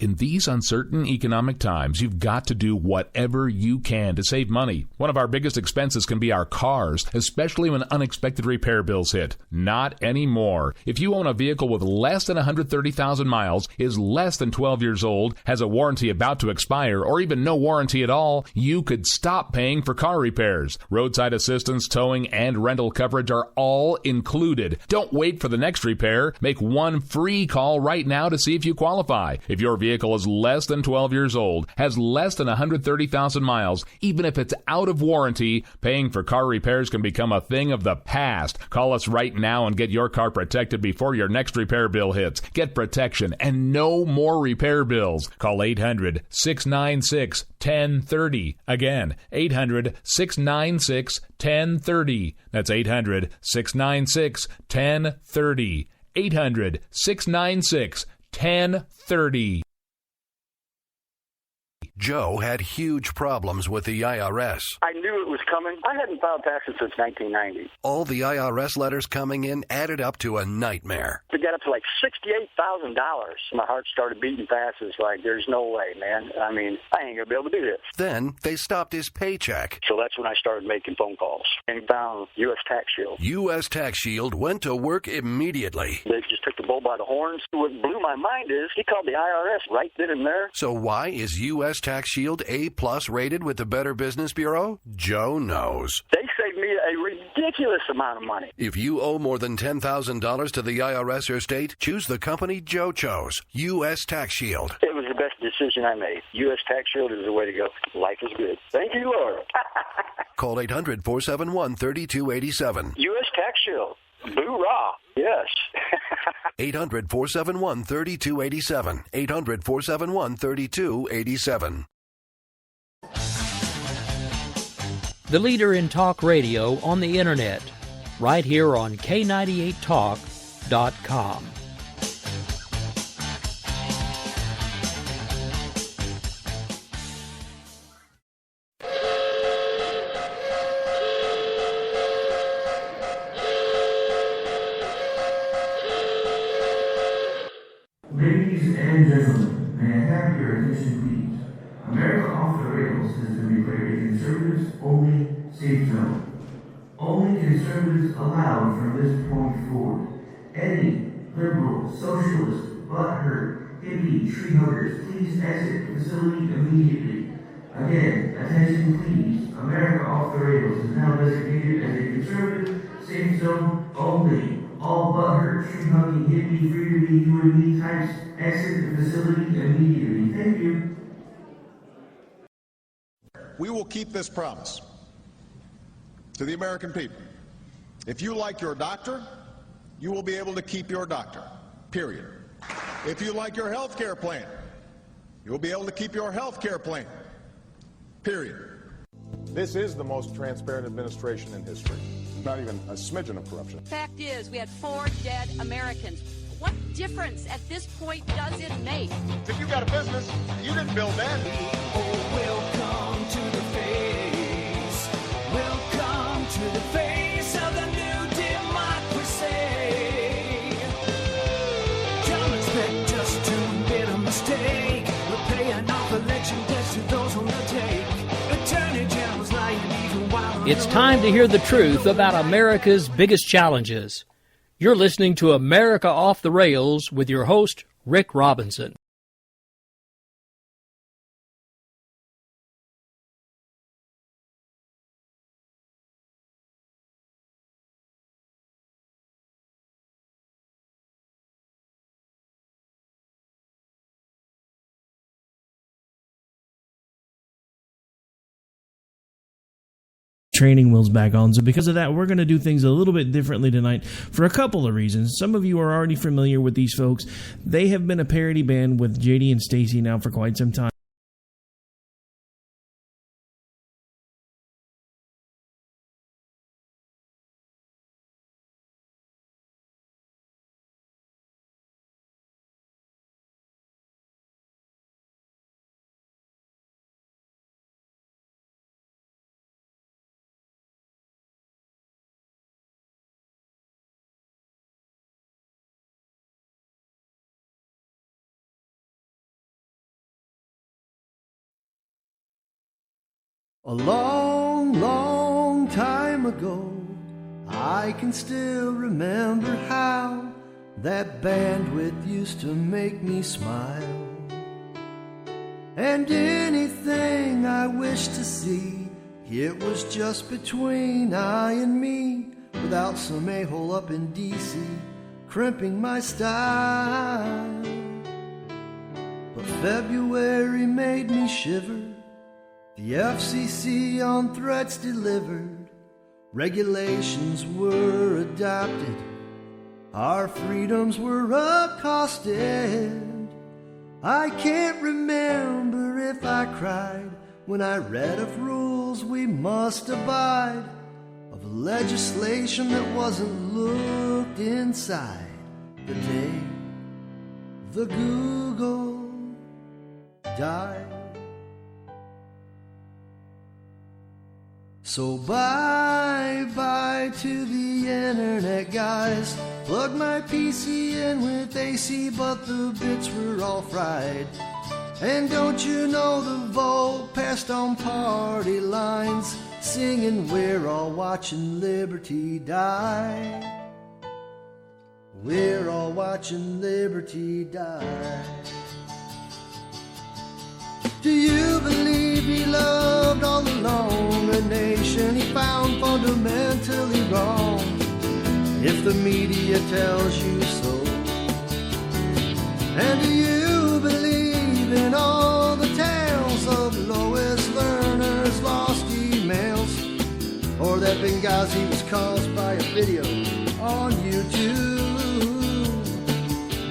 In these uncertain economic times, you've got to do whatever you can to save money. One of our biggest expenses can be our cars, especially when unexpected repair bills hit. Not anymore. If you own a vehicle with less than 130,000 miles, is less than 12 years old, has a warranty about to expire, or even no warranty at all, you could stop paying for car repairs. Roadside assistance, towing, and rental coverage are all included. Don't wait for the next repair. Make one free call right now to see if you qualify. If your vehicle is less than 12 years old, has less than 130,000 miles, even if it's out of warranty, paying for car repairs can become a thing of the past. Call us right now and get your car protected before your next repair bill hits. Get protection and no more repair bills. Call 800-696-1030. Again, 800-696-1030. That's 800-696-1030. 800-696-1030. Joe had huge problems with the IRS. I knew it was coming. I hadn't filed taxes since 1990. All the IRS letters coming in added up to a nightmare. To get up to like $68,000, my heart started beating fast. It's like, there's no way, man. I mean, I ain't going to be able to do this. Then they stopped his paycheck. So that's when I started making phone calls and found U.S. Tax Shield. U.S. Tax Shield went to work immediately. They just took the bull by the horns. What blew my mind is he called the IRS right then and there. So why is U.S. Tax Shield A+ rated with the Better Business Bureau? Joe knows. They saved me a ridiculous amount of money. If you owe more than $10,000 to the IRS or state, choose the company Joe chose, U.S. Tax Shield. It was the best decision I made. U.S. Tax Shield is the way to go. Life is good. Thank you, Lord. Call 800-471-3287. U.S. Tax Shield. Boo-rah. Yes. 800-471-3287. 800-471-3287. The leader in talk radio on the internet, right here on K98Talk.com. Ladies and gentlemen, may I have your attention, please? America Off the Rails has been declared a conservatives-only safe zone. Only conservatives allowed from this point forward. Any liberal, socialist, butthurt, hippie, tree huggers, please exit the facility immediately. Again, attention please. America Off the Rails is now designated as a conservative safe zone only. All butthurt, tree-hugging, hippie, free-to-be, you and me types exit the facility immediately. Thank you. We will keep this promise to the American people. If you like your doctor, you will be able to keep your doctor, period. If you like your health care plan, you will be able to keep your health care plan, period. This is the most transparent administration in history. Not even a smidgen of corruption. Fact is, we had 4 dead Americans. What difference at this point does it make? If you got a business, you didn't build that. Oh, welcome to the face. Welcome to the face of the new democracy. Don't expect us to admit a mistake. We're paying off election debts to those on the take. Attorney General's lying even while It's time to hear the truth about America's biggest challenges. You're listening to America Off the Rails with your host, Rick Robinson. Training wheels back on. So because of that, we're going to do things a little bit differently tonight for a couple of reasons. Some of you are already familiar with these folks. They have been a parody band with JD and Stacy now for quite some time. A long, long time ago, I can still remember how that bandwidth used to make me smile. And anything I wished to see, it was just between I and me, without some a-hole up in D.C. crimping my style. But February made me shiver. The FCC on threats delivered. Regulations were adopted. Our freedoms were accosted. I can't remember if I cried when I read of rules we must abide, of legislation that wasn't looked inside, the day the Google died. So bye-bye to the internet, guys. Plugged my PC in with AC, but the bits were all fried. And don't you know the vote passed on party lines, singing we're all watching liberty die. We're all watching liberty die. Do you believe he loved all along a nation he found fundamentally wrong? If the media tells you so. And do you believe in all the tales of Lois Lerner's lost emails? Or that Benghazi was caused by a video on YouTube?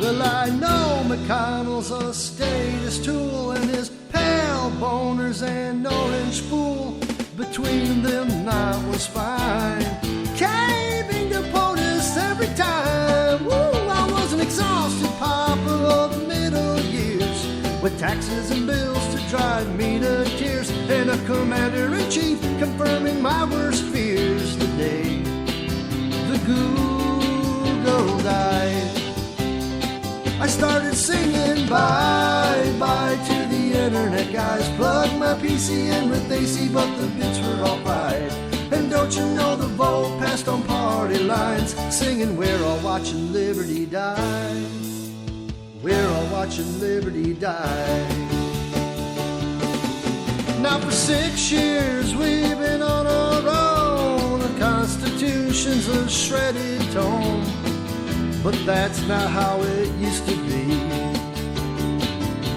Well, I know McConnell's a status tool, and his pale boners and orange fool, between them that was fine. Caving to POTUS every time. Woo, I was an exhausted pauper of middle years, with taxes and bills to drive me to tears, and a commander-in-chief confirming my worst fears. The day the Google died, I started singing bye-bye to the internet, guys. Plugged my PC in with AC, but the bits were all fried. And don't you know the vote passed on party lines, singing we're all watching liberty die. We're all watching liberty die. Now for 6 years we've been on our own. The Constitution's a shredded tome, but that's not how it used to be.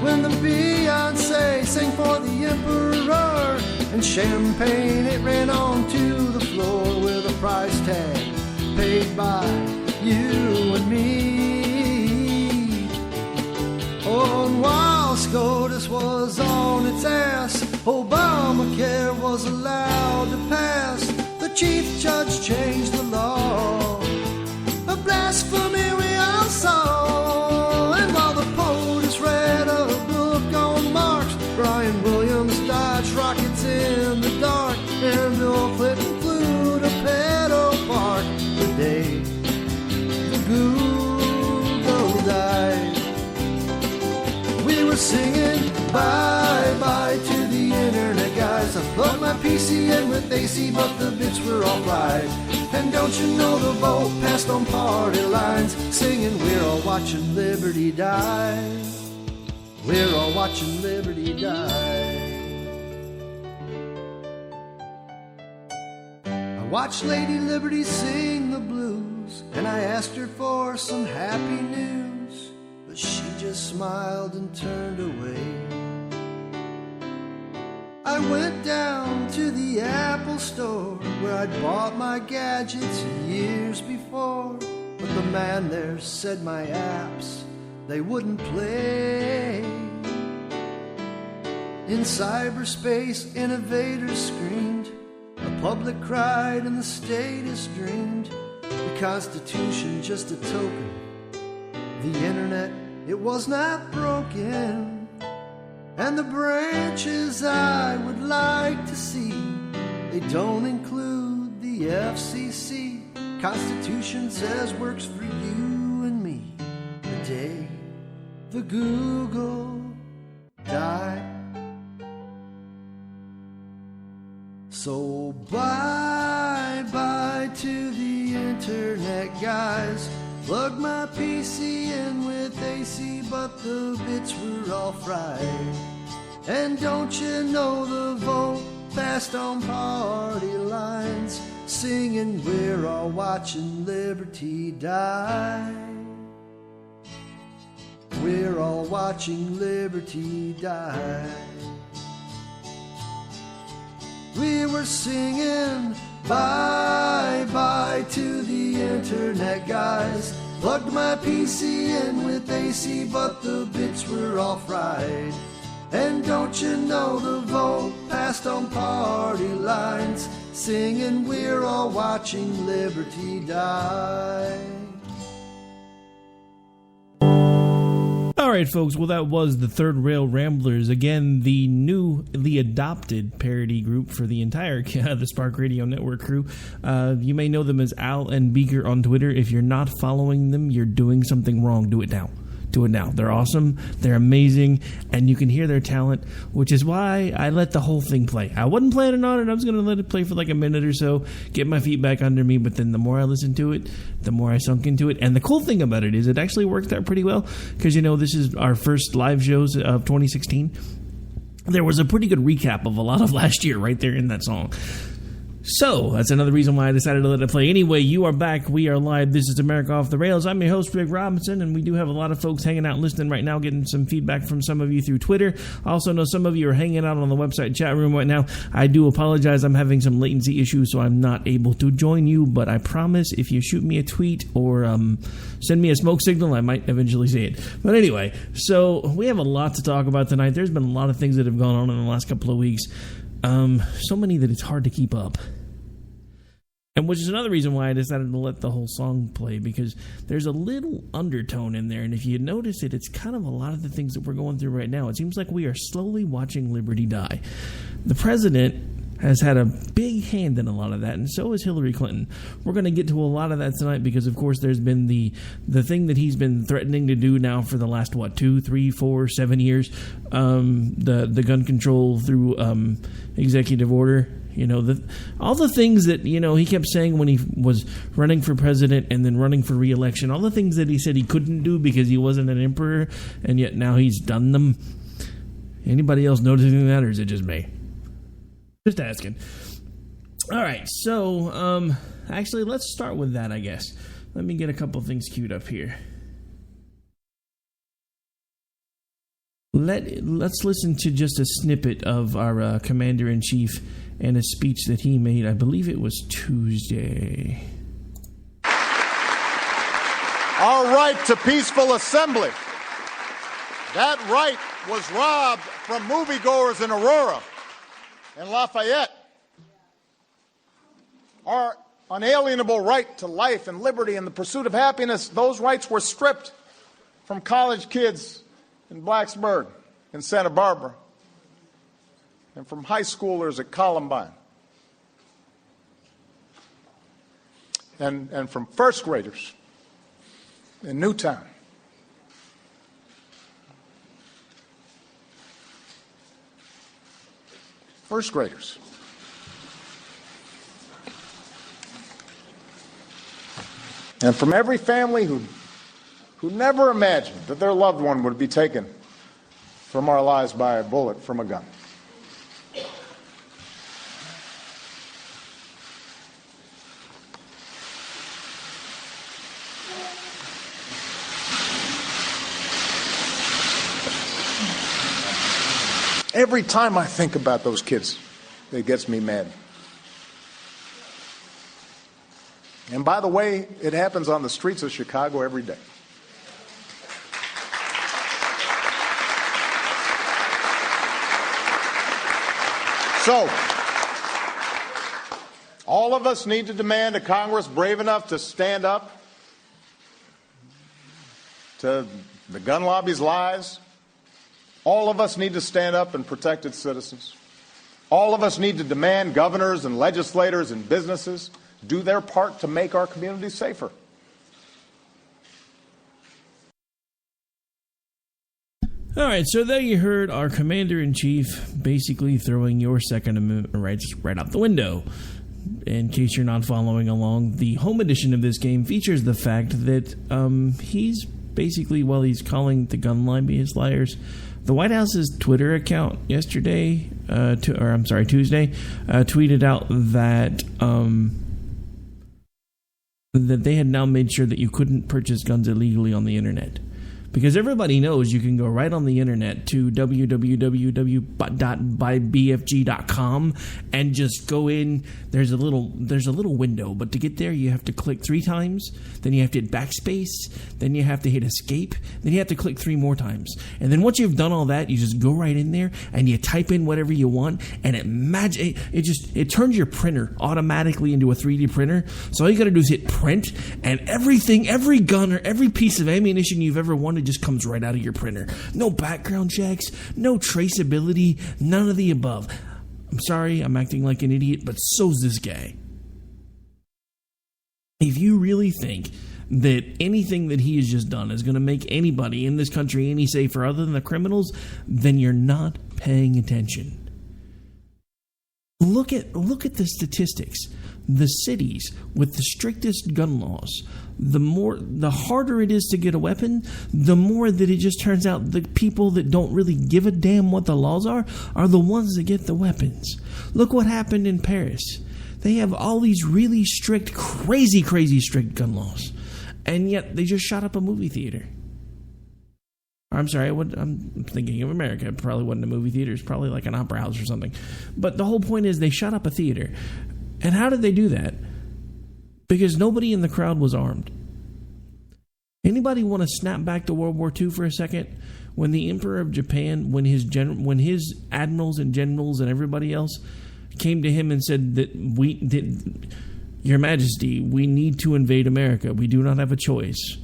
When the Beyonce sang for the emperor, and champagne it ran onto the floor with a price tag paid by you and me. Oh, and while SCOTUS was on its ass, Obamacare was allowed to pass. The chief judge changed the law. A blasphemy we all saw. And while the POTUS read a book on Marx, Brian Williams dodged rockets in the dark, and Bill Clinton flew to Pedo Park. The day the Google died, we were singing bye-bye to the internet, guys. I plugged my PC in with AC, but the bits were all fried. And don't you know the vote passed on party lines, singing we're all watching liberty die. We're all watching liberty die. I watched Lady Liberty sing the blues, and I asked her for some happy news, but she just smiled and turned away. I went down to the Apple store where I'd bought my gadgets years before, but the man there said my apps, they wouldn't play. In cyberspace, innovators screamed, the public cried, and the statist dreamed. The Constitution just a token, the internet, it was not broken. And the branches I would like to see, they don't include the FCC. Constitution says works for you and me. The day the Google died. So bye-bye to the internet guys. Plugged my PC in with AC, but the bits were all fried. And don't you know the vote passed on party lines, singing we're all watching liberty die. We're all watching liberty die. We were singing bye-bye to the internet guys. Plugged my PC in with AC, but the bits were all fried. And don't you know the vote passed on party lines, singing we're all watching liberty die. All right, folks. Well, that was the Third Rail Ramblers. Again, the adopted parody group for the entire the Spark Radio Network crew. You may know them as Al and Beaker on Twitter. If you're not following them, you're doing something wrong. Do it now. Do it now. They're awesome. They're amazing. And you can hear their talent, which is why I let the whole thing play. I wasn't planning on it. I was going to let it play for like a minute or so, get my feet back under me. But then the more I listened to it, the more I sunk into it. And the cool thing about it is it actually worked out pretty well because, you know, this is our first live shows of 2016. There was a pretty good recap of a lot of last year right there in that song. So, that's another reason why I decided to let it play. Anyway, you are back. We are live. This is America Off the Rails. I'm your host, Rick Robinson, and we do have a lot of folks hanging out listening right now, getting some feedback from some of you through Twitter. I also know some of you are hanging out on the website chat room right now. I do apologize. I'm having some latency issues, so I'm not able to join you, but I promise if you shoot me a tweet or send me a smoke signal, I might eventually see it. But anyway, so we have a lot to talk about tonight. There's been a lot of things that have gone on in the last couple of weeks. So many that it's hard to keep up. And which is another reason why I decided to let the whole song play, because there's a little undertone in there. And if you notice it, it's kind of a lot of the things that we're going through right now. It seems like we are slowly watching liberty die. The president has had a big hand in a lot of that, and so has Hillary Clinton. We're going to get to a lot of that tonight because, of course, there's been the thing that he's been threatening to do now for the last, 2, 3, 4, 7 years, the gun control through executive order. You know, all the things that, you know, he kept saying when he was running for president and then running for re-election, all the things that he said he couldn't do because he wasn't an emperor, and yet now he's done them. Anybody else noticing that, or is it just me? Just asking. All right, so actually, let's start with that, I guess. Let me get a couple things queued up here. Let's listen to just a snippet of our Commander-in-Chief and a speech that he made. I believe it was Tuesday. Our right to peaceful assembly. That right was robbed from moviegoers in Aurora and Lafayette. Our unalienable right to life and liberty and the pursuit of happiness, those rights were stripped from college kids in Blacksburg and Santa Barbara, and from high schoolers at Columbine, and from first graders in Newtown. First graders. And from every family who never imagined that their loved one would be taken from our lives by a bullet from a gun. Every time I think about those kids, it gets me mad. And by the way, it happens on the streets of Chicago every day. So, all of us need to demand a Congress brave enough to stand up to the gun lobby's lies. All of us need to stand up and protect its citizens. All of us need to demand governors and legislators and businesses do their part to make our communities safer. All right, so there you heard our commander-in-chief basically throwing your Second Amendment rights right out the window. In case you're not following along, the home edition of this game features the fact that he's basically, while he's calling the gun lobbyist liars, the White House's Twitter account Tuesday, tweeted out that that they had now made sure that you couldn't purchase guns illegally on the internet. Because everybody knows you can go right on the internet to www.buybfg.com and just go in. There's a little window, but to get there you have to click 3 times, then you have to hit backspace, then you have to hit escape, then you have to click 3 more times. And then once you've done all that, you just go right in there and you type in whatever you want, and it turns your printer automatically into a 3D printer. So all you got to do is hit print, and every gun or every piece of ammunition you've ever wanted just comes right out of your printer. No background checks, no traceability, none of the above. I'm sorry, I'm acting like an idiot, but so's this guy. If you really think that anything that he has just done is going to make anybody in this country any safer other than the criminals, then you're not paying attention. Look at the statistics. The cities with the strictest gun laws, the harder it is to get a weapon, the more that it just turns out the people that don't really give a damn what the laws are the ones that get the weapons. Look what happened in Paris. They have all these really strict, crazy strict gun laws, and yet they just shot up a movie theater. I'm sorry, I'm thinking of America. It probably wasn't a movie theater. It's probably like an opera house or something. But the whole point is they shot up a theater. And how did they do that? Because nobody in the crowd was armed. Anybody want to snap back to World War II for a second? When the Emperor of Japan, when his admirals and generals and everybody else came to him and said that Your Majesty, we need to invade America. We do not have a choice.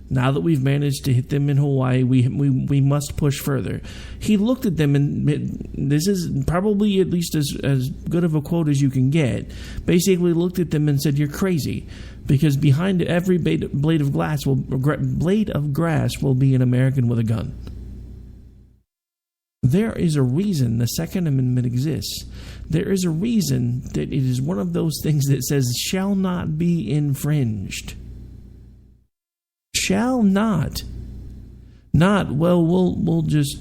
Now that we've managed to hit them in Hawaii, we must push further. He looked at them, and this is probably at least as good of a quote as you can get. Basically looked at them and said, "You're crazy, because behind every blade of grass will be an American with a gun." There is a reason the Second Amendment exists. There is a reason that it is one of those things that says shall not be infringed. Shall not. Not, well, we'll just,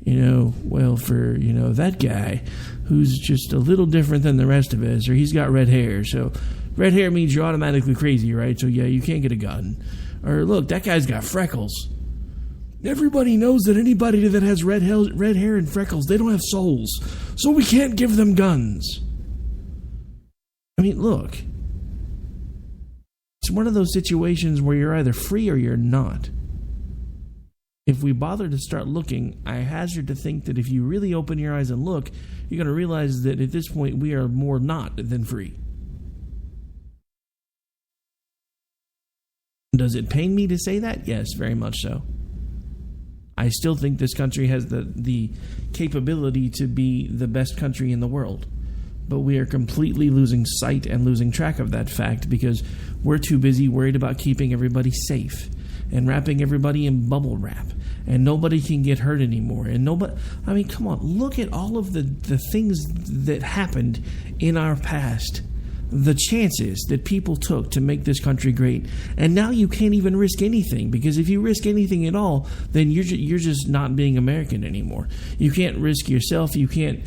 for that guy who's just a little different than the rest of us, or he's got red hair. So red hair means you're automatically crazy, right? So yeah, you can't get a gun. Or look, that guy's got freckles. Everybody knows that anybody that has red hair and freckles, they don't have souls. So we can't give them guns. I mean, look. It's one of those situations where you're either free or you're not. If we bother to start looking, I hazard to think that if you really open your eyes and look, you're going to realize that at this point we are more not than free. Does it pain me to say that? Yes, very much so. I still think this country has the capability to be the best country in the world. But we are completely losing sight and losing track of that fact because we're too busy worried about keeping everybody safe and wrapping everybody in bubble wrap. And nobody can get hurt anymore. And come on, look at all of the things that happened in our past. The chances that people took to make this country great. And now you can't even risk anything, because if you risk anything at all, then you're just not being American anymore. You can't risk yourself. You can't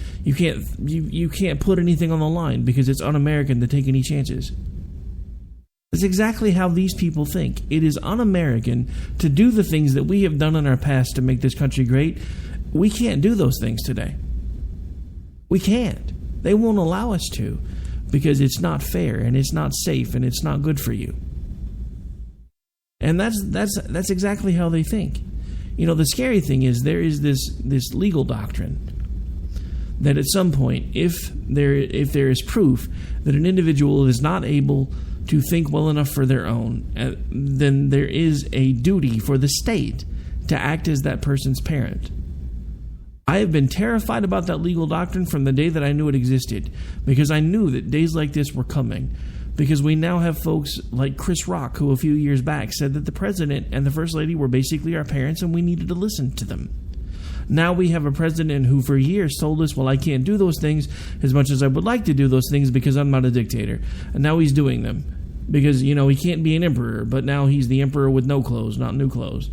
put anything on the line because it's un-American to take any chances. That's exactly how these people think. It is un-American to do the things that we have done in our past to make this country great. We can't do those things today. We can't. They won't allow us to. Because it's not fair, and it's not safe, and it's not good for you. And that's exactly how they think. The scary thing is there is this legal doctrine that at some point, if there is proof that an individual is not able to think well enough for their own, then there is a duty for the state to act as that person's parent. I have been terrified about that legal doctrine from the day that I knew it existed, because I knew that days like this were coming, because we now have folks like Chris Rock, who a few years back said that the president and the first lady were basically our parents and we needed to listen to them. Now we have a president who for years told us, well, I can't do those things as much as I would like to do those things because I'm not a dictator. And now he's doing them because, you know, he can't be an emperor, but now he's the emperor with no clothes, not new clothes.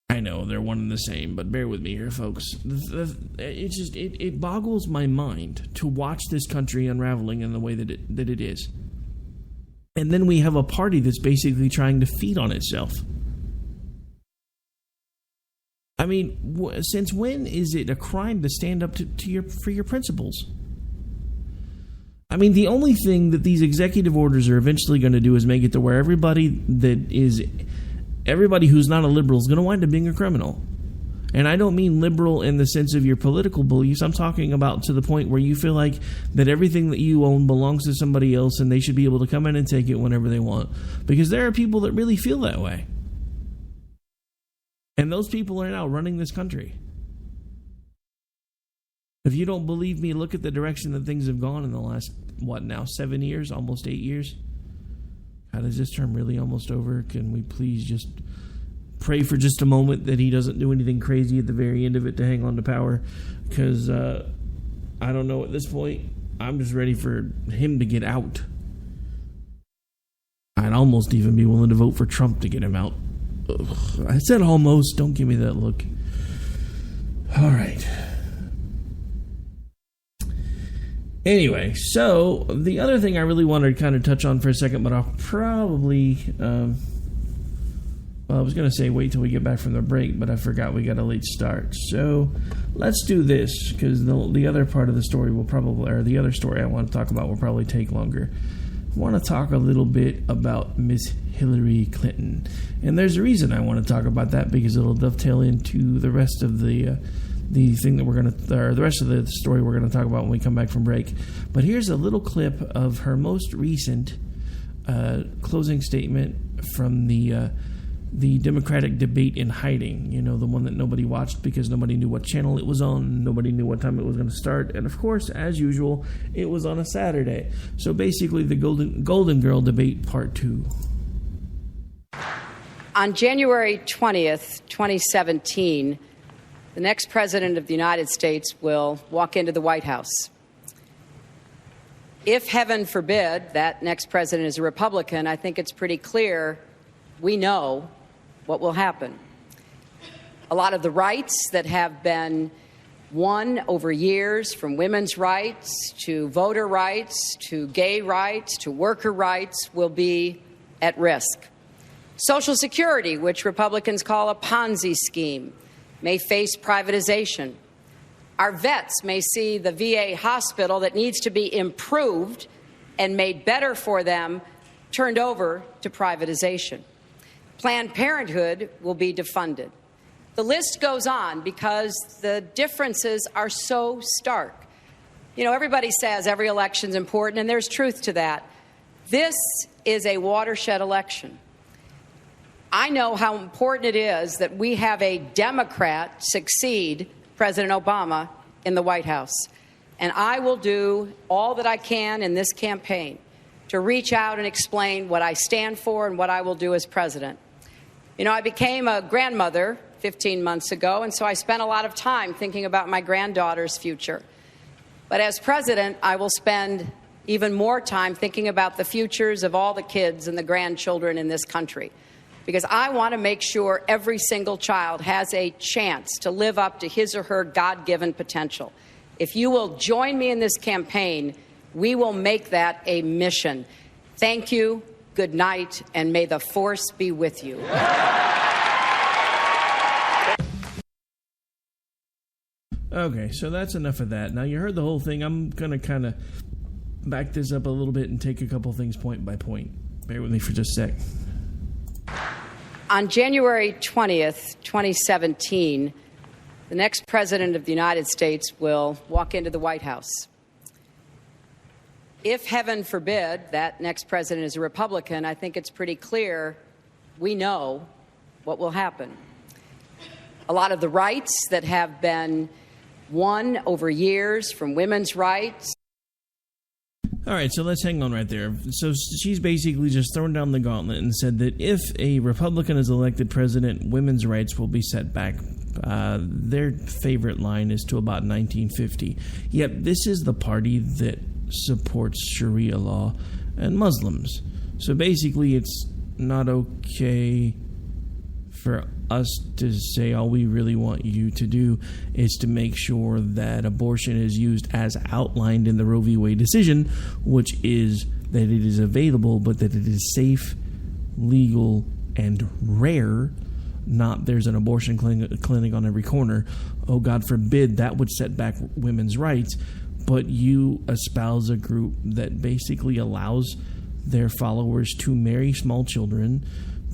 I know they're one and the same, but bear with me here, folks. It boggles my mind to watch this country unraveling in the way that it is. And then we have a party that's basically trying to feed on itself. I mean, since when is it a crime to stand up for your principles? I mean, the only thing that these executive orders are eventually going to do is make it to where everybody who's not a liberal is going to wind up being a criminal. And I don't mean liberal in the sense of your political beliefs. I'm talking about to the point where you feel like that everything that you own belongs to somebody else and they should be able to come in and take it whenever they want. Because there are people that really feel that way. And those people are now running this country. If you don't believe me, look at the direction that things have gone in the last, 7 years, almost 8 years? God, is this term really almost over? Can we please just pray for just a moment that he doesn't do anything crazy at the very end of it to hang on to power? Because I don't know at this point. I'm just ready for him to get out. I'd almost even be willing to vote for Trump to get him out. Ugh. I said almost. Don't give me that look. All right. Anyway, so the other thing I really wanted to kind of touch on for a second, but I'll probably, I was going to say wait till we get back from the break, but I forgot we got a late start. So let's do this, because the other part of the story will probably, or the other story I want to talk about will probably take longer. I want to talk a little bit about Miss Hillary Clinton. And there's a reason I want to talk about that, because it'll dovetail into the rest of the thing that we're going to, or the rest of the story we're going to talk about when we come back from break. But here's a little clip of her most recent closing statement from the Democratic debate in hiding. You know, the one that nobody watched because nobody knew what channel it was on, nobody knew what time it was going to start, and of course, as usual, it was on a Saturday. So basically, the Golden Girl debate part 2. On January 20th, 2017, the next president of the United States will walk into the White House. If, heaven forbid, that next president is a Republican, I think it's pretty clear we know what will happen. A lot of the rights that have been won over years, from women's rights to voter rights to gay rights to worker rights, will be at risk. Social Security, which Republicans call a Ponzi scheme, may face privatization. Our vets may see the VA hospital that needs to be improved and made better for them turned over to privatization. Planned Parenthood will be defunded. The list goes on because the differences are so stark. You know, everybody says every election's important, and there's truth to that. This is a watershed election. I know how important it is that we have a Democrat succeed President Obama in the White House. And I will do all that I can in this campaign to reach out and explain what I stand for and what I will do as president. You know, I became a grandmother 15 months ago, and so I spent a lot of time thinking about my granddaughter's future. But as president, I will spend even more time thinking about the futures of all the kids and the grandchildren in this country, because I want to make sure every single child has a chance to live up to his or her God-given potential. If you will join me in this campaign, we will make that a mission. Thank you, good night, and may the force be with you. Okay, so that's enough of that. Now, you heard the whole thing. I'm going to kind of back this up a little bit and take a couple things point by point. Bear with me for just a sec. On January 20th, 2017, the next president of the United States will walk into the White House. If, heaven forbid, that next president is a Republican, I think it's pretty clear we know what will happen. A lot of the rights that have been won over years, from women's rights. All right, so let's hang on right there. So she's basically just thrown down the gauntlet and said that if a Republican is elected president, women's rights will be set back Their favorite line is to about 1950. Yet this is the party that supports Sharia law and Muslims. So basically it's not okay for us to say all we really want you to do is to make sure that abortion is used as outlined in the Roe v. Wade decision, which is that it is available, but that it is safe, legal, and rare. Not there's an abortion clinic on every corner. Oh, God forbid that would set back women's rights. But you espouse a group that basically allows their followers to marry small children,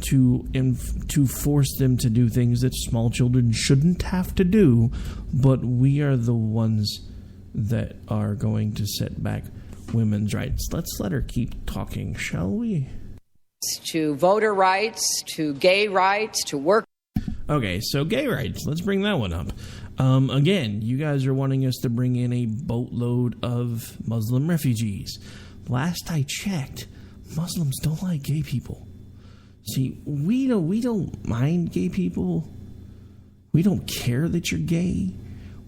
to force them to do things that small children shouldn't have to do, but we are the ones that are going to set back women's rights. Let's let her keep talking, shall we? To voter rights, to gay rights, to work. Okay, so gay rights. Let's bring that one up. Again, you guys are wanting us to bring in a boatload of Muslim refugees. Last I checked, Muslims don't like gay people. See, we don't mind gay people. We don't care that you're gay.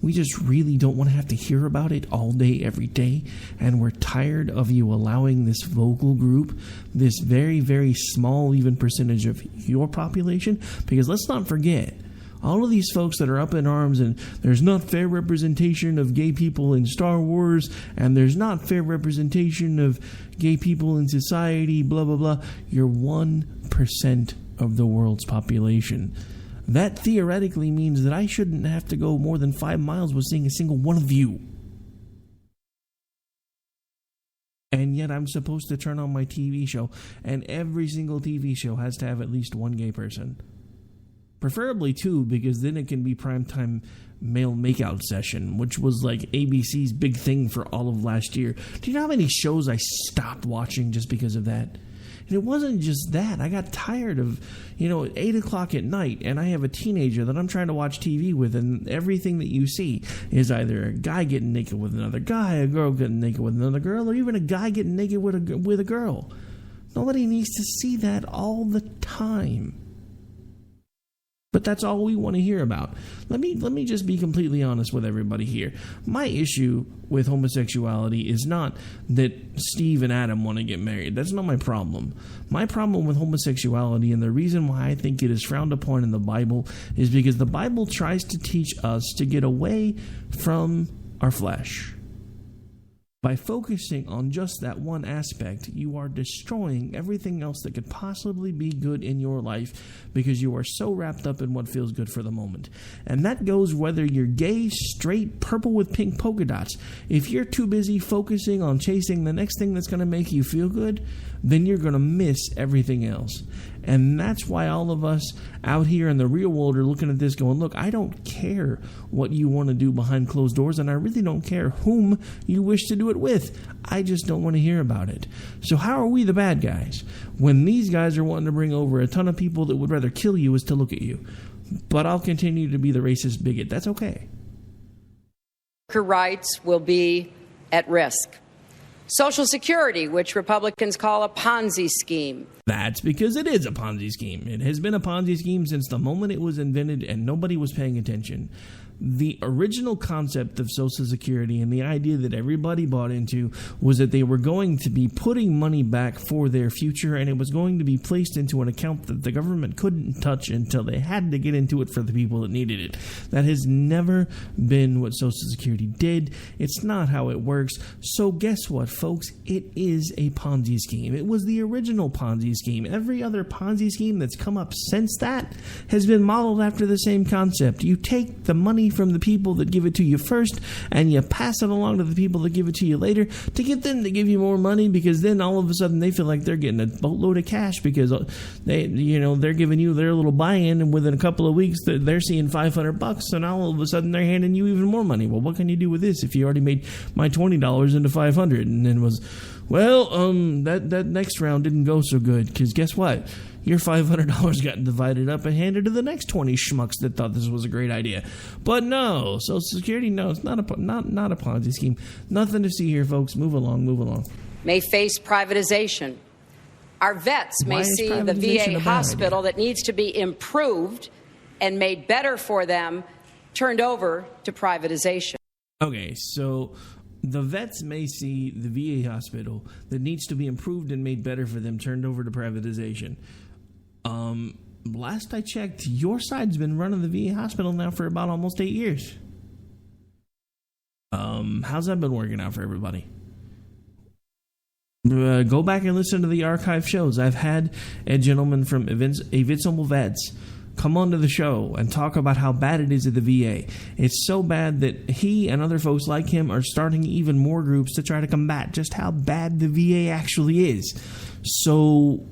We just really don't want to have to hear about it all day, every day. And we're tired of you allowing this vocal group, this very, very small even percentage of your population. Because let's not forget, all of these folks that are up in arms and there's not fair representation of gay people in Star Wars and there's not fair representation of gay people in society, blah, blah, blah. You're 1% of the world's population. That theoretically means that I shouldn't have to go more than 5 miles with seeing a single one of you. And yet I'm supposed to turn on my TV show, and every single TV show has to have at least one gay person. Preferably two, because then it can be primetime male makeout session, which was like ABC's big thing for all of last year. Do you know how many shows I stopped watching just because of that? And it wasn't just that. I got tired of, at 8 o'clock at night, and I have a teenager that I'm trying to watch TV with, and everything that you see is either a guy getting naked with another guy, a girl getting naked with another girl, or even a guy getting naked with a girl. Nobody needs to see that all the time. But that's all we want to hear about. Let me just be completely honest with everybody here. My issue with homosexuality is not that Steve and Adam want to get married. That's not my problem. My problem with homosexuality, and the reason why I think it is frowned upon in the Bible, is because the Bible tries to teach us to get away from our flesh. By focusing on just that one aspect, you are destroying everything else that could possibly be good in your life because you are so wrapped up in what feels good for the moment. And that goes whether you're gay, straight, purple with pink polka dots. If you're too busy focusing on chasing the next thing that's going to make you feel good, then you're going to miss everything else. And that's why all of us out here in the real world are looking at this going, look, I don't care what you want to do behind closed doors, and I really don't care whom you wish to do it with. I just don't want to hear about it. So how are we the bad guys when these guys are wanting to bring over a ton of people that would rather kill you as to look at you? But I'll continue to be the racist bigot. That's okay. Worker rights will be at risk. Social Security, which Republicans call a Ponzi scheme. That's because it is a Ponzi scheme. It has been a Ponzi scheme since the moment it was invented, and nobody was paying attention. The original concept of Social Security and the idea that everybody bought into was that they were going to be putting money back for their future, and it was going to be placed into an account that the government couldn't touch until they had to get into it for the people that needed it. That has never been what Social Security did. It's not how it works. So guess what, folks? It is a Ponzi scheme. It was the original Ponzi scheme. Every other Ponzi scheme that's come up since that has been modeled after the same concept. You take the money from the people that give it to you first, and you pass it along to the people that give it to you later to get them to give you more money, because then all of a sudden they feel like they're getting a boatload of cash because they're giving you their little buy-in, and within a couple of weeks they're seeing $500, and all of a sudden they're handing you even more money. Well, what can you do with this if you already made my $20 into $500? And then was, that next round didn't go so good, because guess what? Your $500 got divided up and handed to the next 20 schmucks that thought this was a great idea. But no, Social Security, no, it's not a Ponzi scheme. Nothing to see here, folks. Move along. May face privatization. Our vets may see the VA hospital that needs to be improved and made better for them turned over to privatization. Okay, so the vets may see the VA hospital that needs to be improved and made better for them turned over to privatization. Last I checked, your side's been running the VA hospital now for about almost 8 years. How's that been working out for everybody? Go back and listen to the archive shows. I've had a gentleman from Invincible Vets come onto the show and talk about how bad it is at the VA. It's so bad that he and other folks like him are starting even more groups to try to combat just how bad the VA actually is. So,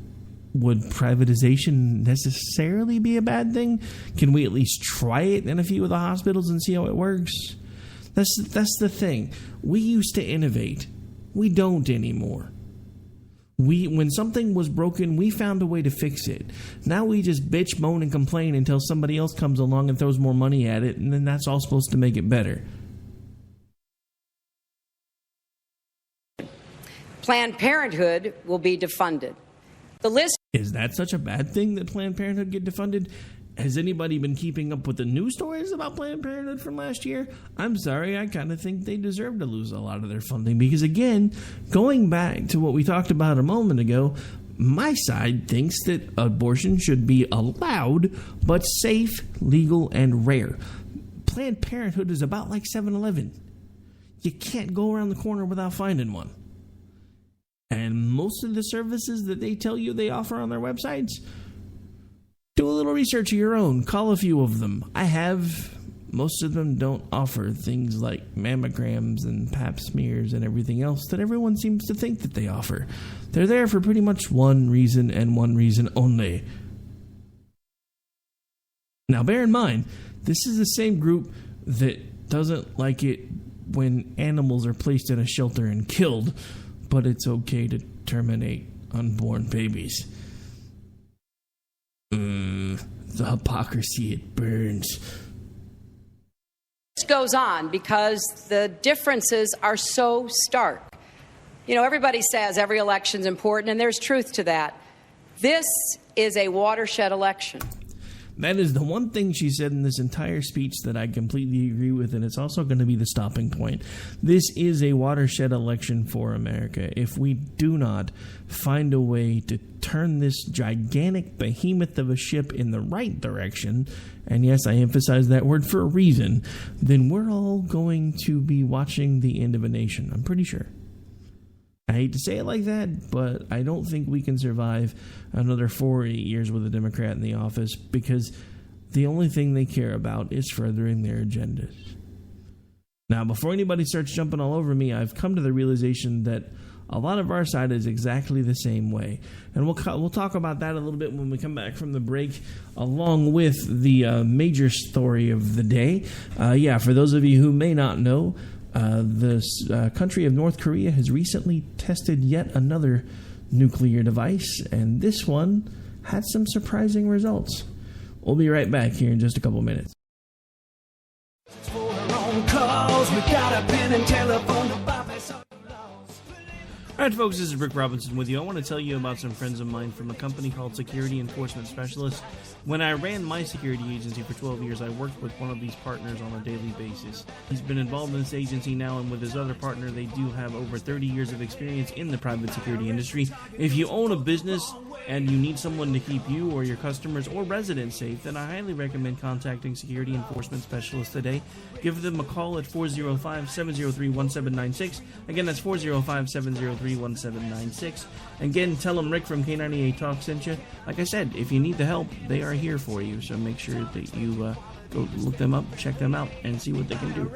would privatization necessarily be a bad thing? Can we at least try it in a few of the hospitals and see how it works? That's the thing. We used to innovate. We don't anymore. When something was broken, we found a way to fix it. Now we just bitch, moan, and complain until somebody else comes along and throws more money at it, and then that's all supposed to make it better. Planned Parenthood will be defunded. The list. Is that such a bad thing that Planned Parenthood get defunded? Has anybody been keeping up with the news stories about Planned Parenthood from last year? I'm sorry, I kind of think they deserve to lose a lot of their funding because, again, going back to what we talked about a moment ago, my side thinks that abortion should be allowed, but safe, legal, and rare. Planned Parenthood is about like 7-Eleven. You can't go around the corner without finding one. And most of the services that they tell you they offer on their websites, do a little research of your own. Call a few of them. I have. Most of them don't offer things like mammograms and pap smears and everything else that everyone seems to think that they offer. They're there for pretty much one reason and one reason only. Now, bear in mind, this is the same group that doesn't like it when animals are placed in a shelter and killed, but it's okay to terminate unborn babies. The hypocrisy, it burns. This goes on because the differences are so stark. You know, everybody says every election's important, and there's truth to that. This is a watershed election. That is the one thing she said in this entire speech that I completely agree with, and it's also going to be the stopping point. This is a watershed election for America. If we do not find a way to turn this gigantic behemoth of a ship in the right direction, and yes, I emphasize that word for a reason, then we're all going to be watching the end of a nation. I'm pretty sure. I hate to say it like that, but I don't think we can survive another 4 or 8 years with a Democrat in the office because the only thing they care about is furthering their agendas. Now, before anybody starts jumping all over me, I've come to the realization that a lot of our side is exactly the same way. And we'll talk about that a little bit when we come back from the break, along with the major story of the day. For those of you who may not know, the country of North Korea has recently tested yet another nuclear device, and this one had some surprising results. We'll be right back here in just a couple minutes. All right, folks, this is Rick Robinson with you. I want to tell you about some friends of mine from a company called Security Enforcement Specialists. When I ran my security agency for 12 years, I worked with one of these partners on a daily basis. He's been involved in this agency now, and with his other partner, they do have over 30 years of experience in the private security industry. If you own a business and you need someone to keep you or your customers or residents safe, then I highly recommend contacting Security Enforcement Specialists today. Give them a call at 405-703-1796. Again, that's 405-703-1796. Again, tell them Rick from K98 Talk sent you. Like I said, if you need the help, they are here for you. So make sure that you go look them up, check them out, and see what they can do.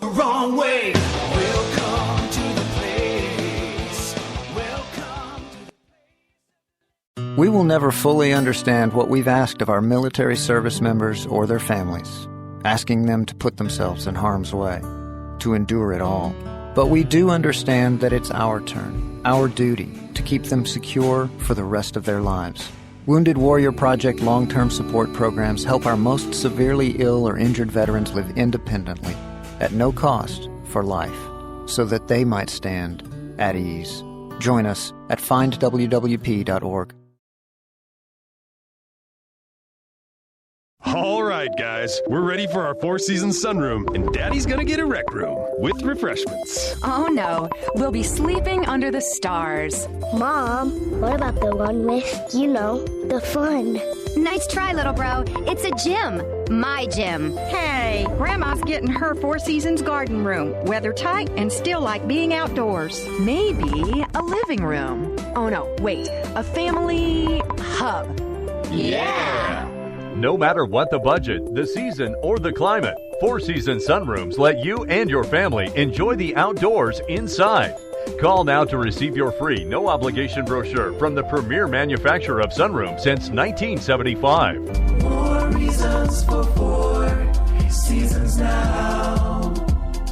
The wrong way. Welcome to the place. We will never fully understand what we've asked of our military service members or their families, asking them to put themselves in harm's way, to endure it all. But we do understand that it's our turn, our duty, to keep them secure for the rest of their lives. Wounded Warrior Project long-term support programs help our most severely ill or injured veterans live independently, at no cost, for life, so that they might stand at ease. Join us at findwwp.org. All right, guys, we're ready for our Four Seasons sunroom, and Daddy's gonna get a rec room with refreshments. Oh no, we'll be sleeping under the stars. Mom, what about the one with, the fun? Nice try, little bro. It's a gym. My gym. Hey, Grandma's getting her Four Seasons garden room. Weather tight and still like being outdoors. Maybe a living room. Oh no, wait, a family hub. Yeah! No matter what the budget, the season, or the climate, Four Seasons sunrooms let you and your family enjoy the outdoors inside. Call now to receive your free, no-obligation brochure from the premier manufacturer of sunrooms since 1975. More reasons for Four Seasons now.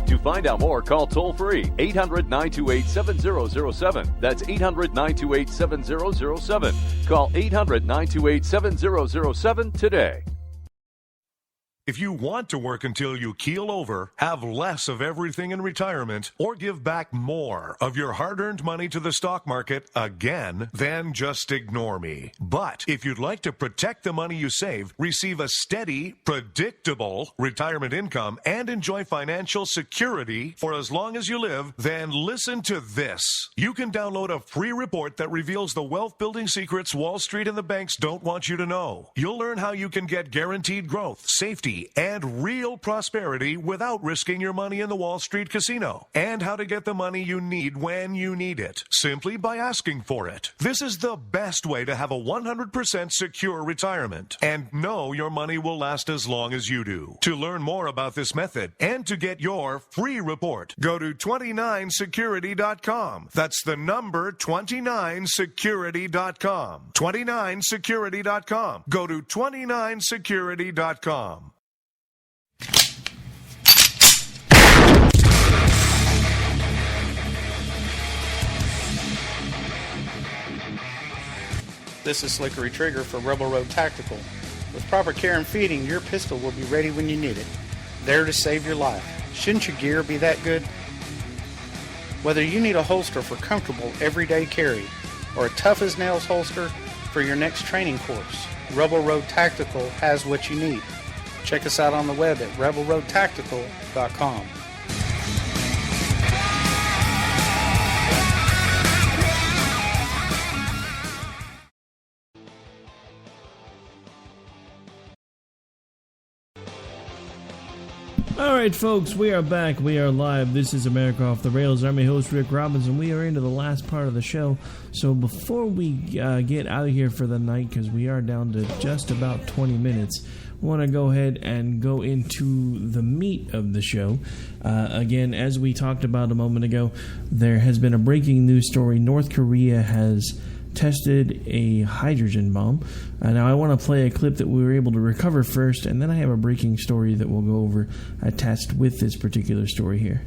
To find out more, call toll-free 800-928-7007. That's 800-928-7007. Call 800-928-7007 today. If you want to work until you keel over, have less of everything in retirement, or give back more of your hard-earned money to the stock market again, then just ignore me. But if you'd like to protect the money you save, receive a steady, predictable retirement income, and enjoy financial security for as long as you live, then listen to this. You can download a free report that reveals the wealth-building secrets Wall Street and the banks don't want you to know. You'll learn how you can get guaranteed growth, safety, and real prosperity without risking your money in the Wall Street casino, and how to get the money you need when you need it, simply by asking for it. This is the best way to have a 100% secure retirement, and know your money will last as long as you do. To learn more about this method, and to get your free report, go to 29security.com. That's the number 29security.com. 29security.com. Go to 29security.com. This is Slickery Trigger for Rebel Road Tactical. With proper care and feeding, your pistol will be ready when you need it. There to save your life. Shouldn't your gear be that good? Whether you need a holster for comfortable everyday carry, or a tough-as-nails holster for your next training course, Rebel Road Tactical has what you need. Check us out on the web at rebelroadtactical.com. All right, folks, we are back. We are live. This is America Off the Rails. I'm your host, Rick Robbins, and we are into the last part of the show. So before we get out of here for the night, because we are down to just about 20 minutes, I want to go ahead and go into the meat of the show. Again, as we talked about a moment ago, there has been a breaking news story. North Korea has tested a hydrogen bomb. Now I want to play a clip that we were able to recover first, and then I have a breaking story that we'll go over attached with this particular story here.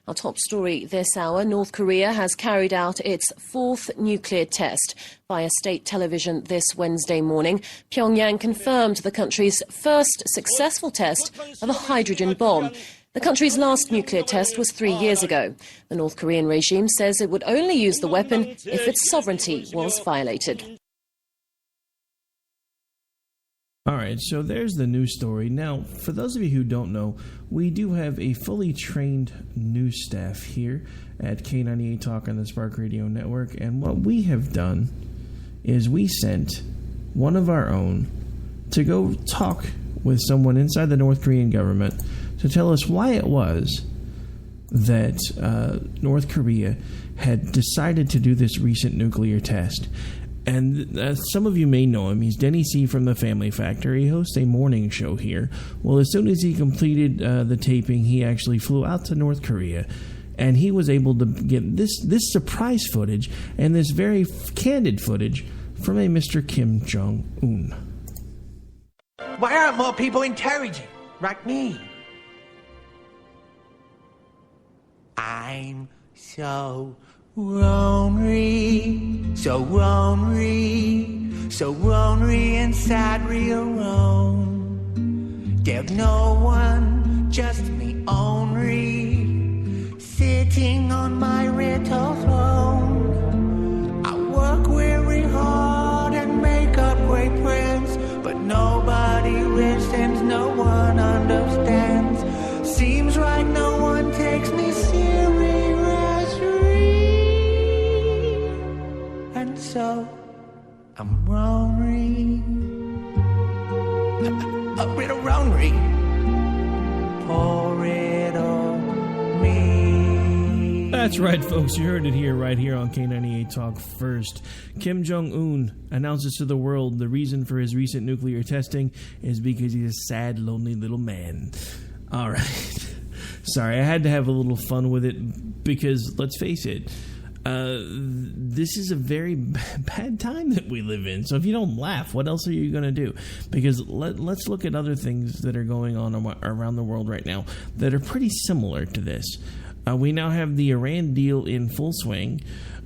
Our top story this hour, North Korea has carried out its fourth nuclear test via state television this Wednesday morning. Pyongyang confirmed the country's first successful test of a hydrogen bomb. The country's last nuclear test was 3 years ago. The North Korean regime says it would only use the weapon if its sovereignty was violated. All right, so there's the news story. Now, for those of you who don't know, we do have a fully trained news staff here at K98 Talk on the Spark Radio Network, and what we have done is we sent one of our own to go talk with someone inside the North Korean government to tell us why it was that North Korea had decided to do this recent nuclear test. And some of you may know him. He's Denny C. from The Family Factor. He hosts a morning show here. Well, as soon as he completed the taping, he actually flew out to North Korea, and he was able to get this surprise footage and this very candid footage from a Mr. Kim Jong-un. Why aren't more people intelligent like me? I'm so lonely, so lonely, so lonely inside real alone. There's no one, just me only, sitting on my little throne. I work very hard and make up great plans, but no so I'm Rory. A little Rory. Pour it on me. That's right, folks. You heard it here, right here on K98 Talk First. Kim Jong-un announces to the world the reason for his recent nuclear testing is because he's a sad, lonely little man. All right. Sorry, I had to have a little fun with it because, let's face it, this is a very bad time that we live in. So if you don't laugh, what else are you going to do? Because let's look at other things that are going on around the world right now that are pretty similar to this. We now have the Iran deal in full swing.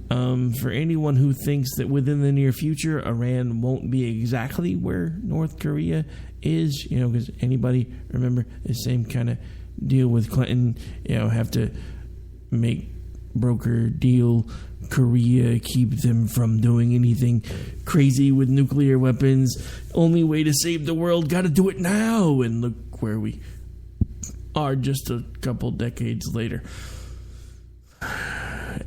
For anyone who thinks that within the near future, Iran won't be exactly where North Korea is, because anybody remember the same kind of deal with Clinton, have to make broker deal Korea, keep them from doing anything crazy with nuclear weapons. Only way to save the world, gotta do it now. And look where we are just a couple decades later.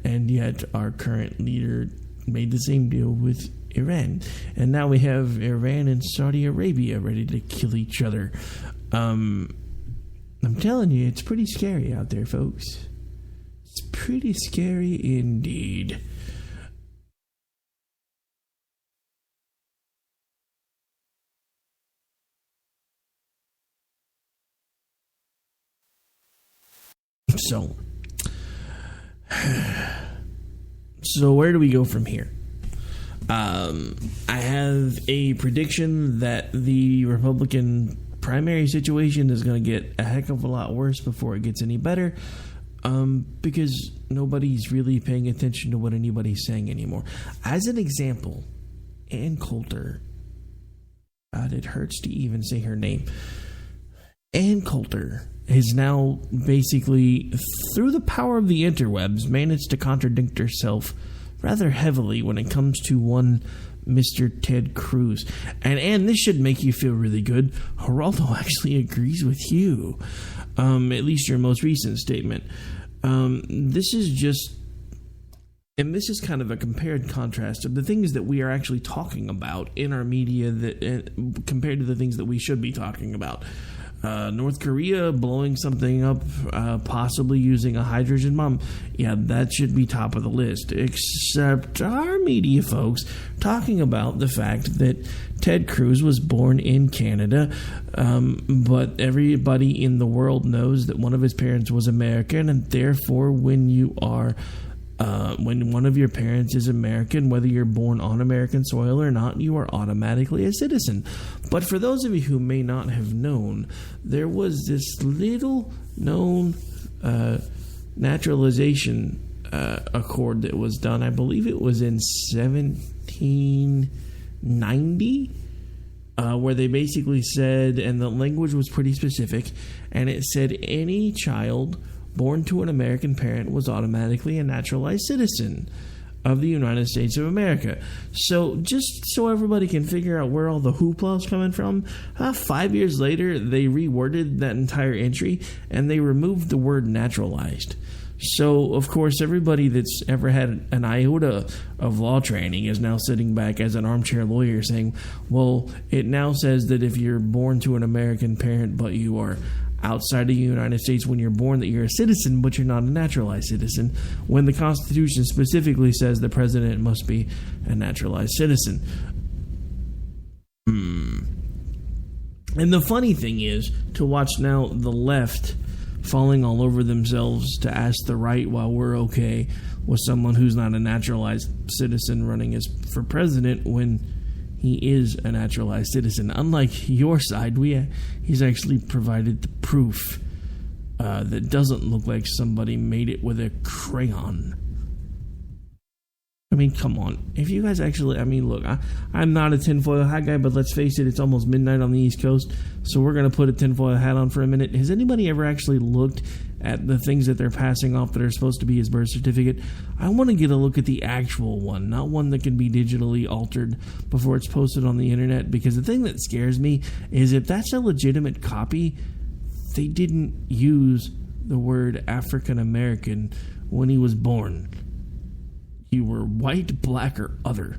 And yet our current leader made the same deal with Iran. And now we have Iran and Saudi Arabia ready to kill each other. I'm telling you, it's pretty scary out there, folks. It's pretty scary indeed. So where do we go from here? I have a prediction that the Republican primary situation is going to get a heck of a lot worse before it gets any better, because nobody's really paying attention to what anybody's saying anymore. As an example, Ann Coulter, God, it hurts to even say her name. Ann Coulter has now basically, through the power of the interwebs, managed to contradict herself rather heavily when it comes to one Mr. Ted Cruz. And this should make you feel really good. Geraldo actually agrees with you, at least your most recent statement. This is just, and this is kind of a compared contrast of the things that we are actually talking about in our media that compared to the things that we should be talking about. North Korea blowing something up, possibly using a hydrogen bomb. Yeah, that should be top of the list. Except our media folks talking about the fact that Ted Cruz was born in Canada, but everybody in the world knows that one of his parents was American, and therefore when you are when one of your parents is American, whether you're born on American soil or not, you are automatically a citizen. But for those of you who may not have known, there was this little known naturalization accord that was done. I believe it was in 1790, where they basically said, and the language was pretty specific, and it said any child born to an American parent was automatically a naturalized citizen of the United States of America. So just so everybody can figure out where all the hoopla is coming from, 5 years later, they reworded that entire entry and they removed the word naturalized. So, of course, everybody that's ever had an iota of law training is now sitting back as an armchair lawyer saying, well, it now says that if you're born to an American parent but you are outside of the United States when you're born, that you're a citizen, but you're not a naturalized citizen, when the Constitution specifically says the president must be a naturalized citizen. And the funny thing is to watch now the left falling all over themselves to ask the right why we're okay with someone who's not a naturalized citizen running as for president when he is a naturalized citizen. Unlike your side, he's actually provided the proof that doesn't look like somebody made it with a crayon. I mean, come on. If you guys actually, look, I'm not a tinfoil hat guy, but let's face it, it's almost midnight on the East Coast, so we're going to put a tinfoil hat on for a minute. Has anybody ever actually looked at the things that they're passing off that are supposed to be his birth certificate? I want to get a look at the actual one, not one that can be digitally altered before it's posted on the internet, because the thing that scares me is if that's a legitimate copy, they didn't use the word African American when he was born. You were white, black, or other.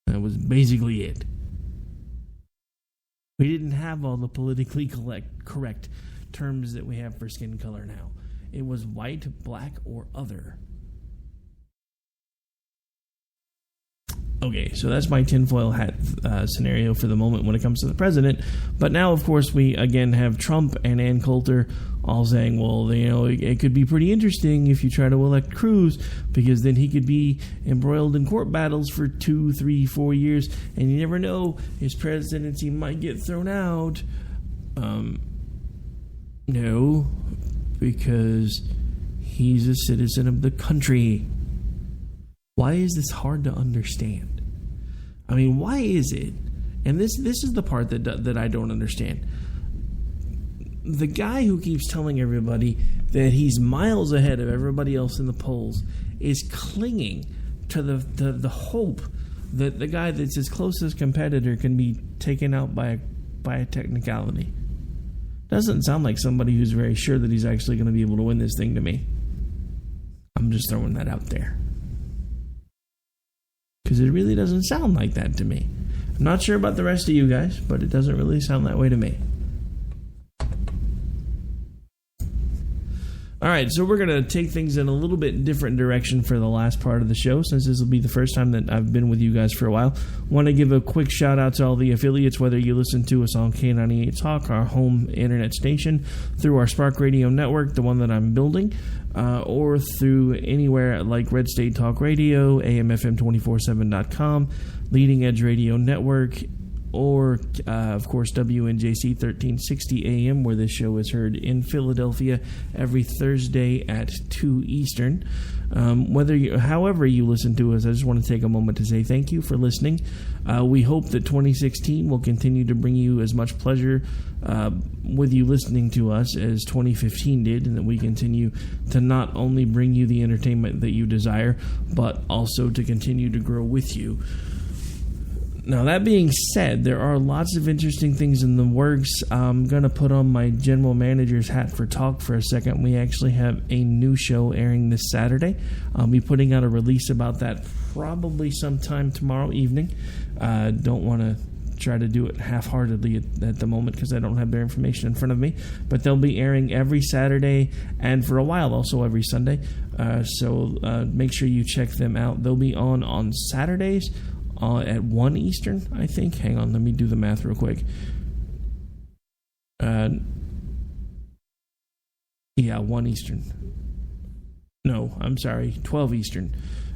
That was basically it. We didn't have all the politically correct terms that we have for skin color now. It was white, black, or other. Okay, so that's my tinfoil hat scenario for the moment when it comes to the president. But now, of course, we again have Trump and Ann Coulter all saying, well, you know, it could be pretty interesting if you try to elect Cruz, because then he could be embroiled in court battles for 2, 3, 4 years, and you never know, his presidency might get thrown out. No, because he's a citizen of the country. Why is this hard to understand? I mean, why is it? And this is the part that I don't understand. The guy who keeps telling everybody that he's miles ahead of everybody else in the polls is clinging to the hope that the guy that's his closest competitor can be taken out by a technicality. Doesn't sound like somebody who's very sure that he's actually going to be able to win this thing to me. I'm just throwing that out there. Because it really doesn't sound like that to me. I'm not sure about the rest of you guys, but it doesn't really sound that way to me. Alright, so we're going to take things in a little bit different direction for the last part of the show, since this will be the first time that I've been with you guys for a while. Want to give a quick shout out to all the affiliates, whether you listen to us on K98 Talk, our home internet station, through our Spark Radio network, the one that I'm building, or through anywhere like Red State Talk Radio, AMFM247.com, Leading Edge Radio Network, or, of course, WNJC 1360 AM, where this show is heard in Philadelphia every Thursday at 2 Eastern. However you listen to us, I just want to take a moment to say thank you for listening. We hope that 2016 will continue to bring you as much pleasure with you listening to us as 2015 did, and that we continue to not only bring you the entertainment that you desire, but also to continue to grow with you. Now, that being said, there are lots of interesting things in the works. I'm going to put on my general manager's hat for talk for a second. We actually have a new show airing this Saturday. I'll be putting out a release about that probably sometime tomorrow evening. Don't want to try to do it half-heartedly at the moment because I don't have their information in front of me. But they'll be airing every Saturday and for a while also every Sunday. So make sure you check them out. They'll be on Saturdays at 1 Eastern, I think. Hang on, let me do the math real quick. 1 Eastern. No, I'm sorry, 12 Eastern.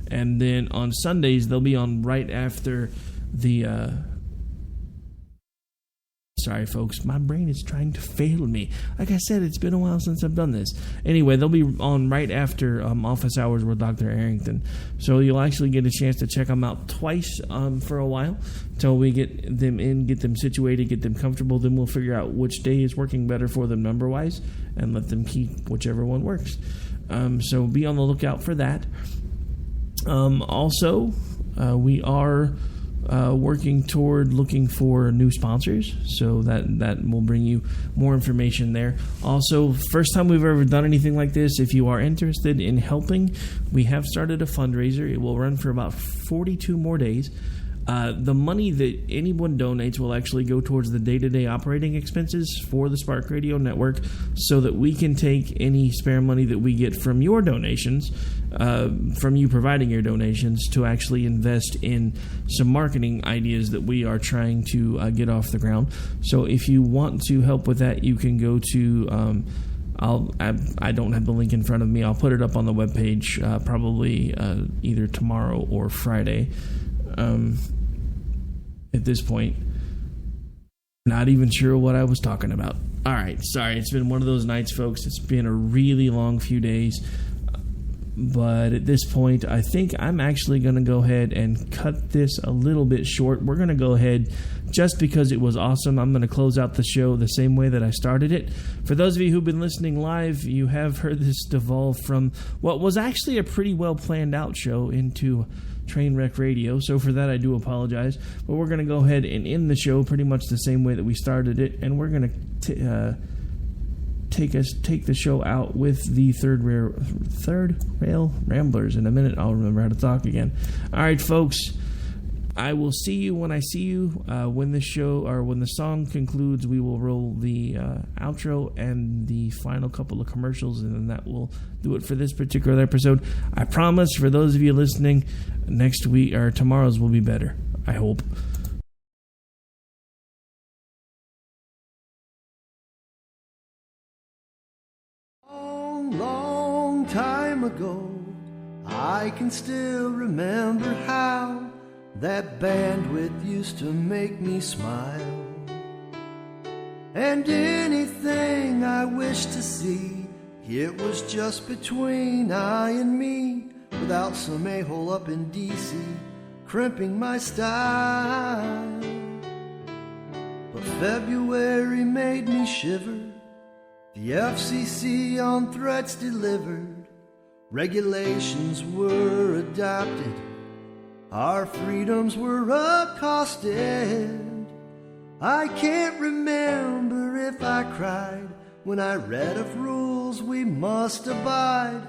And then on Sundays, they'll be on right after the... Sorry, folks, my brain is trying to fail me. Like I said, it's been a while since I've done this. Anyway, they'll be on right after Office Hours with Dr. Arrington. So you'll actually get a chance to check them out twice for a while until we get them in, get them situated, get them comfortable. Then we'll figure out which day is working better for them number-wise and let them keep whichever one works. So be on the lookout for that. Also, we are... working toward looking for new sponsors, so that will bring you more information there. Also, first time we've ever done anything like this. If you are interested in helping, we have started a fundraiser. It will run for about 42 more days. The money that anyone donates will actually go towards the day-to-day operating expenses for the Spark Radio Network, so that we can take any spare money that we get from your donations, from you providing your donations, to actually invest in some marketing ideas that we are trying to get off the ground. So if you want to help with that, you can go to... I don't have the link in front of me. I'll put it up on the webpage probably either tomorrow or Friday. At this point, not even sure what I was talking about. All right, sorry. It's been one of those nights, folks. It's been a really long few days. But at this point, I think I'm actually going to go ahead and cut this a little bit short. We're going to go ahead, just because it was awesome, I'm going to close out the show the same way that I started it. For those of you who've been listening live, you have heard this devolve from what was actually a pretty well planned out show into Trainwreck Radio, so for that I do apologize, but we're going to go ahead and end the show pretty much the same way that we started it, and we're going to take the show out with the Third Rail Ramblers. In a minute, I'll remember how to talk again. All right, folks. I will see you when I see you. When the show or when the song concludes, we will roll the outro and the final couple of commercials, and then that will do it for this particular episode. I promise, for those of you listening, next week or tomorrow's will be better. I hope. Long time ago, I can still remember how that bandwidth used to make me smile. And anything I wished to see, it was just between I and me, without some a-hole up in D.C. crimping my style. But February made me shiver. The FCC on threats delivered. Regulations were adopted. Our freedoms were accosted. I can't remember if I cried when I read of rules we must abide,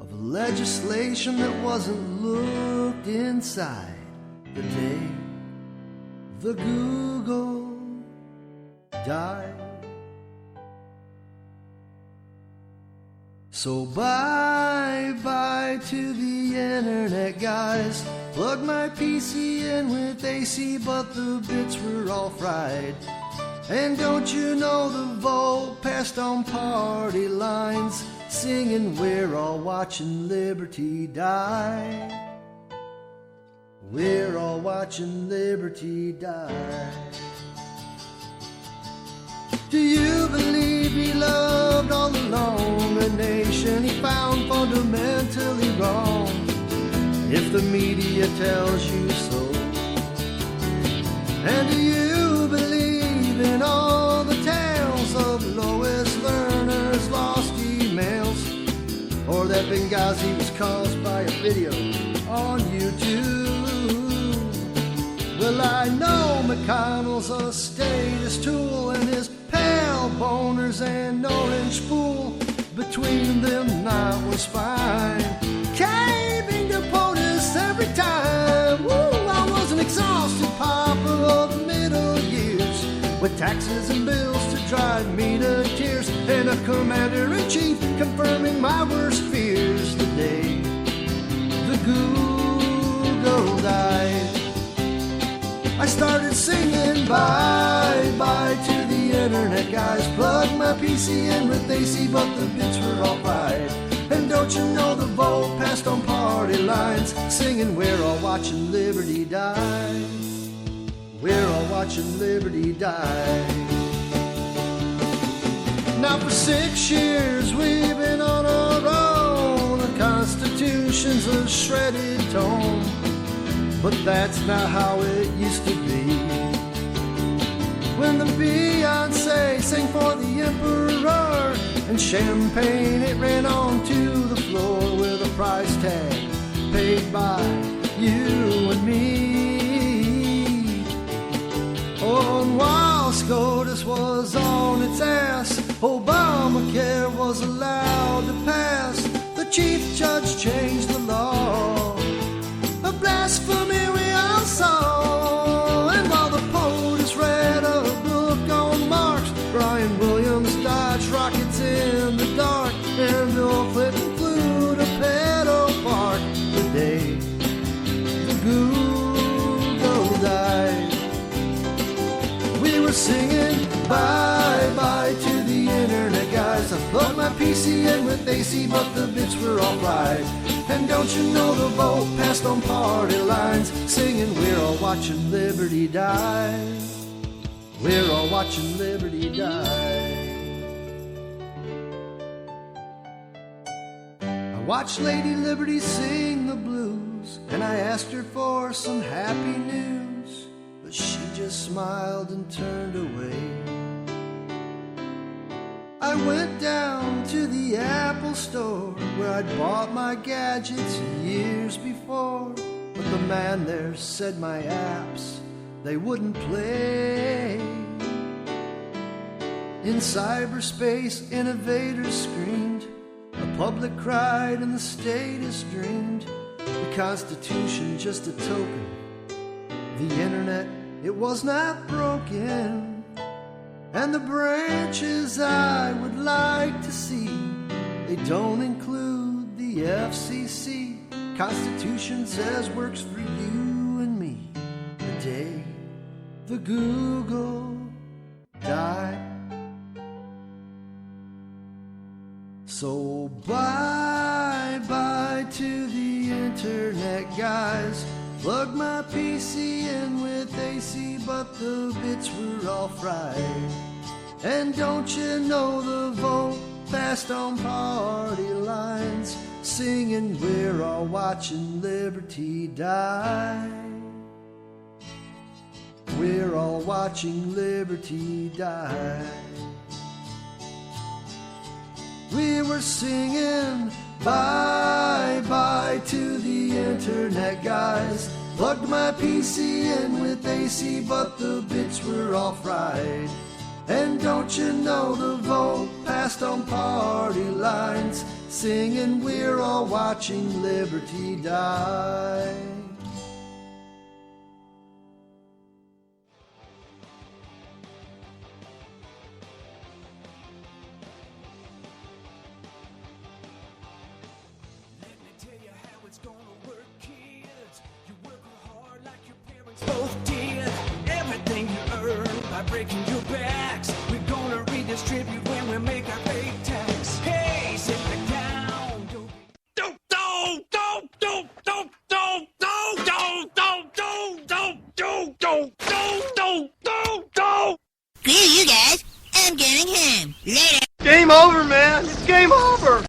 of legislation that wasn't looked inside, the day the Google died. So bye-bye to the internet, guys. Plugged my PC in with AC, but the bits were all fried. And don't you know the vote passed on party lines, singing we're all watching liberty die. We're all watching liberty die. Do you believe he loved all along a nation he found fundamentally wrong? If the media tells you so. And do you believe in all the tales of Lois Lerner's lost emails? Or that Benghazi was caused by a video on YouTube? Well, I know McConnell's a statist tool, and his pale boners and orange spool, between them not was fine. Caving to POTUS every time. Woo, I was an exhausted pauper of middle years, with taxes and bills to drive me to tears, and a commander-in-chief confirming my worst fears. The day the Google died, I started singing bye-bye to the internet, guys. Plugged my PC in with AC, but the bits were all fried. And don't you know the vote passed on party lines, singing we're all watching liberty die. We're all watching liberty die. Now for 6 years we've been on our own. The Constitution's a shredded tome, but that's not how it used to be. When the Beyonce sang for the Emperor, and champagne it ran onto the floor with a price tag paid by you and me. Oh, and while SCOTUS was on its ass, Obamacare was allowed to pass. The chief judge changed the law. A blasphemy we all saw. And while the POTUS read a book on Marx, Brian Williams dodged rockets in the dark, and Bill Clinton flew to Pedo Park the day the Google died. We were singing bye-bye to the internet, guys. I plugged my PC in with AC, but the bits were all fried. And don't you know the vote passed on party lines, singing we're all watching liberty die. We're all watching liberty die. I watched Lady Liberty sing the blues, and I asked her for some happy news, but she just smiled and turned away. I went down to the Apple store where I'd bought my gadgets years before, but the man there said my apps, they wouldn't play. In cyberspace, innovators screamed. The public cried and the statist dreamed. The Constitution just a token. The internet, it was not broken. And the branches I would like to see, they don't include the FCC. Constitution says works for you and me. The day the Google died. So bye-bye to the internet, guys. Plugged my PC in with AC, but the bits were all fried. And don't you know the vote passed on party lines, singing we're all watching liberty die. We're all watching liberty die. We were singing bye-bye to the internet, guys. Plugged my PC in with AC, but the bits were all fried. And don't you know the vote passed on party lines, singing we're all watching liberty die. Both did everything you earned by breaking your backs. We're gonna redistribute when we make our pay tax. Hey, sit back down. Screw you guys. I'm going home. Later. Game over, man. It's game over.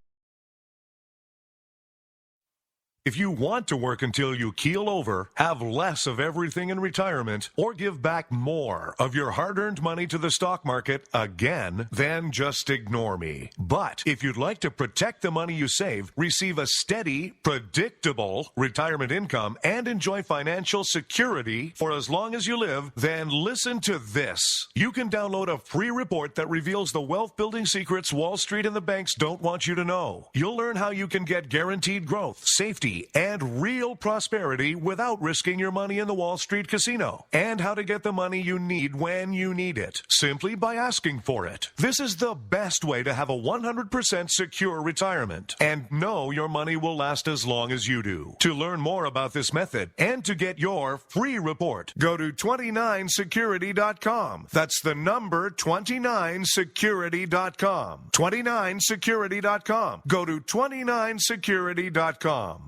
If you want to work until you keel over, have less of everything in retirement, or give back more of your hard-earned money to the stock market again, then just ignore me. But if you'd like to protect the money you save, receive a steady, predictable retirement income, and enjoy financial security for as long as you live, then listen to this. You can download a free report that reveals the wealth-building secrets Wall Street and the banks don't want you to know. You'll learn how you can get guaranteed growth, safety, and real prosperity without risking your money in the Wall Street casino, and how to get the money you need when you need it, simply by asking for it. This is the best way to have a 100% secure retirement, and know your money will last as long as you do. To learn more about this method and to get your free report, go to 29security.com. That's the number 29security.com. 29security.com. Go to 29security.com.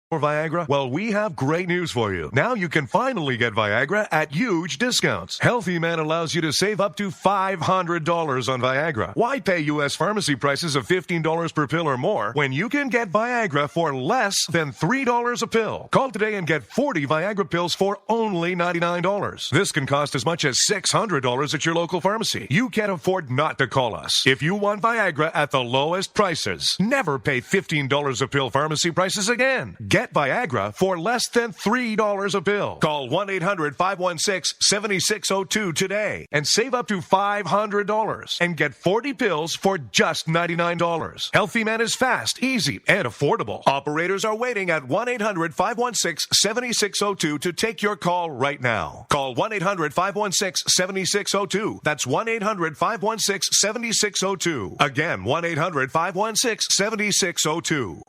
For Viagra? Well, we have great news for you. Now you can finally get Viagra at huge discounts. Healthy Man allows you to save up to $500 on Viagra. Why pay U.S. pharmacy prices of $15 per pill or more when you can get Viagra for less than $3 a pill? Call today and get 40 Viagra pills for only $99. This can cost as much as $600 at your local pharmacy. You can't afford not to call us. If you want Viagra at the lowest prices, never pay $15 a pill pharmacy prices again. Get Viagra for less than $3 a pill. Call 1-800-516-7602 today and save up to $500 and get 40 pills for just $99. Healthy Man is fast, easy, and affordable. Operators are waiting at 1-800-516-7602 to take your call right now. Call 1-800-516-7602. That's 1-800-516-7602. Again, 1-800-516-7602.